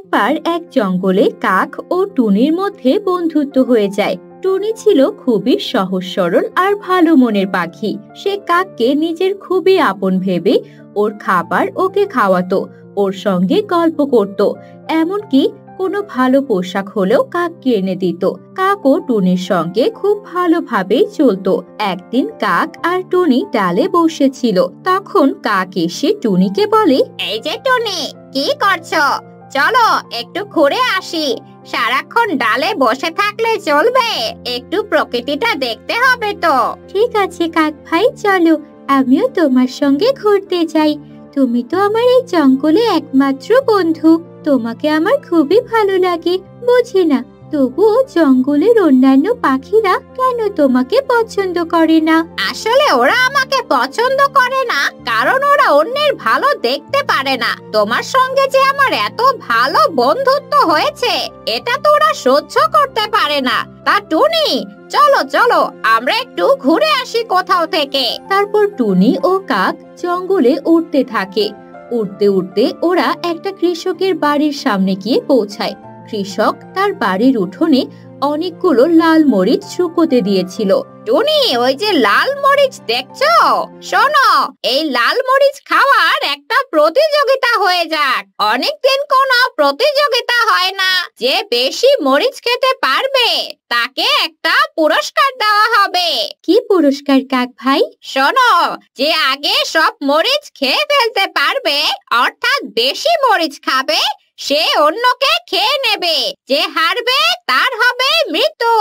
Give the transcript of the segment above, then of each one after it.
একবার এক জঙ্গলে কাক ও টুনির মধ্যে বন্ধুত্ব হয়ে যায়। টুনি ছিল খুবই সহজ সরল আর ভালো মনের পাখি। সে কাককে নিজের খুবই আপন ভেবে ওর খাবার ওকে খাওয়াতো, ওর সঙ্গে গল্প করত, এমনকি কোনো ভালো পোশাক হলেও কাককে এনে দিত। কাকও টুনির সঙ্গে খুব ভালোভাবেই চলতো। একদিন কাক আর টুনি ডালে বসেছিল। তখন কাক এসে টুনিকে বলে, এই যে টুনি, কি করছো? চলো একটু ঘুরে আসি। সারাক্ষণ ডালে বসে থাকলে চলবে? একটু প্রকৃতিটা দেখতে হবে তো। ঠিক আছে কাক ভাই, চলো, আমিও তোমার সঙ্গে ঘুরতে যাই। তুমি তো আমার এই জঙ্গলে একমাত্র বন্ধু, তোমাকে আমার খুবই ভালো লাগে। বুঝি না তবুও জঙ্গলের অন্যান্য পাখিরা কেন তোমাকে পছন্দ করে না? আসলে ওরা আমাকে পছন্দ করে না কারণ ওরা অন্যের ভালো দেখতে পারে না। তোমার সঙ্গে যে আমার এত ভালো বন্ধুত্ব হয়েছে এটা তো ওরা সহ্য করতে পারে না। তা টুনি, চলো চলো আমরা একটু ঘুরে আসি কোথাও থেকে। তারপর টুনি ও কাক জঙ্গলে উড়তে থাকে। উড়তে উড়তে ওরা একটা কৃষকের বাড়ির সামনে গিয়ে পৌঁছায়। কৃষক তার বাড়ির উঠোনে অনেকগুলো লাল মরিচ শুকোতে দিয়েছিল। টুনি, ওই যে লাল মরিচ দেখছো, শোনো, এই লাল মরিচ খাওয়ার একটা প্রতিযোগিতা হয়ে যাক। অনেকদিন কোনো প্রতিযোগিতা হয় না। যে বেশি মরিচ খেতে পারবে তাকে একটা পুরস্কার দেওয়া হবে। কি পুরস্কার কাক ভাই? শোনো, যে আগে সব মরিচ খেয়ে ফেলতে পারবে, অর্থাৎ বেশি মরিচ খাবে, সে অন্যকে খেয়ে নেবে। যে হারবে তার হবে মৃত্যু।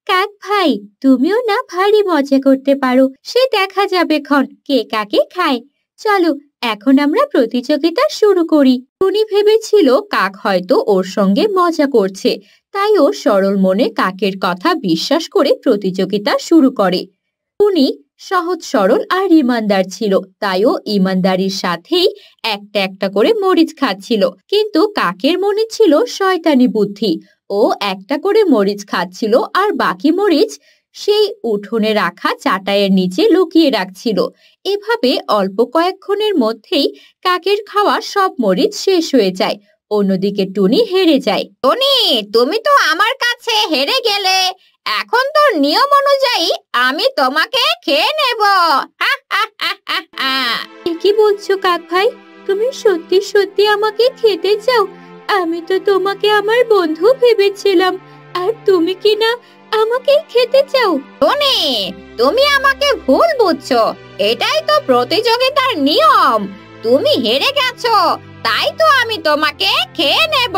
কাক ভাই, তুমিও না ভারী মজা করতে পারো। সে দেখা যাবে ক্ষণ কে কাকে খায়। চলো এখন আমরা প্রতিযোগিতা শুরু করি। টুনি ভেবেছিল কাক হয়তো ওর সঙ্গে মজা করছে, তাই ও সরল মনে কাকের কথা বিশ্বাস করে প্রতিযোগিতা শুরু করে। টুনি সহজ সরল আর ইমানদার ছিল, তাই ও ইমানদারির সাথেই একটা একটা করে মরিচ খাচ্ছিল। কিন্তু কাকের মনে ছিল শয়তানি বুদ্ধি। ও একটা করে মরিচ খাচ্ছিল আর বাকি মরিচ সেই উঠোনে রাখা চাটাইয়ের নিচে লুকিয়ে রাখছিল। এভাবে অল্প কয়েকক্ষণের মধ্যেই কাকের খাওয়া সব মরিচ শেষ হয়ে যায়। অন্যদিকে টুনি হেরে যায়। টুনি, তুমি তো আমার কাছে হেরে গেলে। এখন তো নিয়ম অনুযায়ী আমি তোমাকে খেয়ে নেব। কি বলছো কাক ভাই? তুমি সত্যি সত্যি আমাকে খেতে চাও? আমি তো তোমাকে আমার বন্ধু ভেবেছিলাম, আর তুমি কি না আমাকে খেতে চাও? টুনি, তুমি আমাকে ভুল বুঝছো। এটাই তো প্রতিযোগিতার নিয়ম। তুমি হেরে গেছো, তাই তো আমি তোমাকে খেয়ে নেব।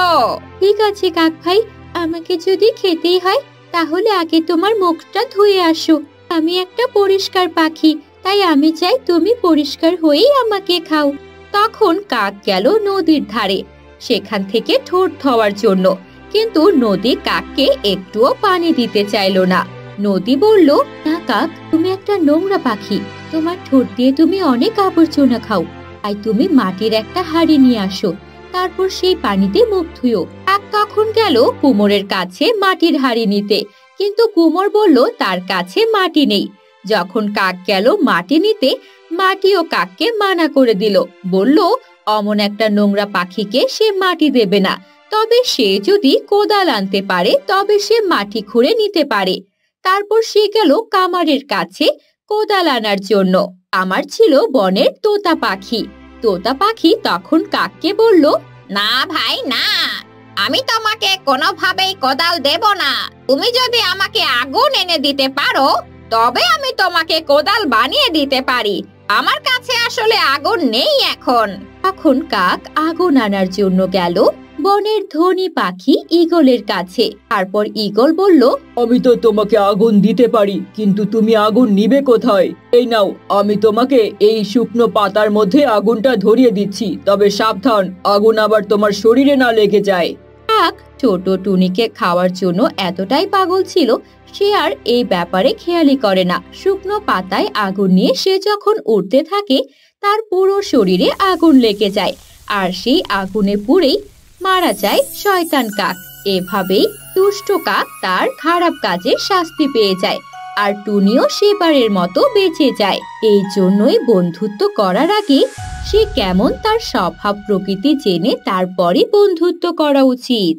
ঠিক আছে কাক ভাই, আমাকে যদি খেতেই হয় তাহলে আগে তোমার মুখটা ধুয়ে আসো। আমি একটা পরিষ্কার পাখি, তাই আমি চাই তুমি পরিষ্কার হয়েই আমাকে খাও। তখন কাক গেল নদীর ধারে, সেখান থেকে ঠোঁট ধোয়ার জন্য। কিন্তু নদী কাককে একটুও পানি দিতে চাইলো না। নদী বলল, না কাক, তুমি একটা নোংরা পাখি, তোমার ঠোঁট দিয়ে তুমি অনেক আবর্জনা খাও। তাই তুমি মাটির একটা হাঁড়ি নিয়ে আসো, তারপর সেই পানিতে মুখ ধুয়ো। কাক তখন গেল কুমোরের কাছে মাটির হাঁড়ি নিতে, কিন্তু কুমোর বলল তার কাছে মাটি নেই। যখন কাক গেল মাটি নিতে, মাটিও কাককে মানা করে দিল। বলল অমন একটা নোংরা পাখিকে সে মাটি দেবে না, তবে সে যদি কোদাল আনতে পারে তবে সে মাটি খুঁড়ে নিতে পারে। তারপর সে গেল কামারের কাছে কোদাল আনার জন্য। আমার ছিল বনের তোতা পাখি। তোতা পাখি তখন কাককে বলল, না ভাই না, আমি তোমাকে কোনোভাবেই কোদাল দেব না। তুমি যদি আমাকে আগুন এনে দিতে পারো তবে আমি তোমাকে কোদাল বানিয়ে দিতে পারি। আমার কাছে আসলে আগুন নেই এখন। তখন কাক আগুন আনার জন্য গেল বনের ধনী পাখি ঈগলের কাছে। তারপর ঈগল বলল, আমি তো তোমাকে আগুন দিতে পারি, কিন্তু তুমি আগুন নিবে কোথায়? এই নাও, আমি তোমাকে এই শুকনো পাতার মধ্যে আগুনটা ধরিয়ে দিচ্ছি, তবে সাবধান, আগুন আবার তোমার শরীরে না লেগে যায়। কাক ছোট টুনিকে খাওয়ার জন্য এতটাই পাগল ছিল, সে আর এই ব্যাপারে খেয়ালই করে না। শুকনো পাতায় আগুন নিয়ে সে যখন উড়তে থাকে, তার পুরো শরীরে আগুন লেগে যায়, আর সেই আগুনে পুড়েই মারা যায় শয়তান কাক। এভাবেই দুষ্ট কাক তার খারাপ কাজে শাস্তি পেয়ে যায়, আর টুনিও সেবারের মতো বেঁচে যায়। এই জন্যই বন্ধুত্ব করার আগে সে কেমন তার স্বভাব প্রকৃতি জেনে তারপরে বন্ধুত্ব করা উচিত।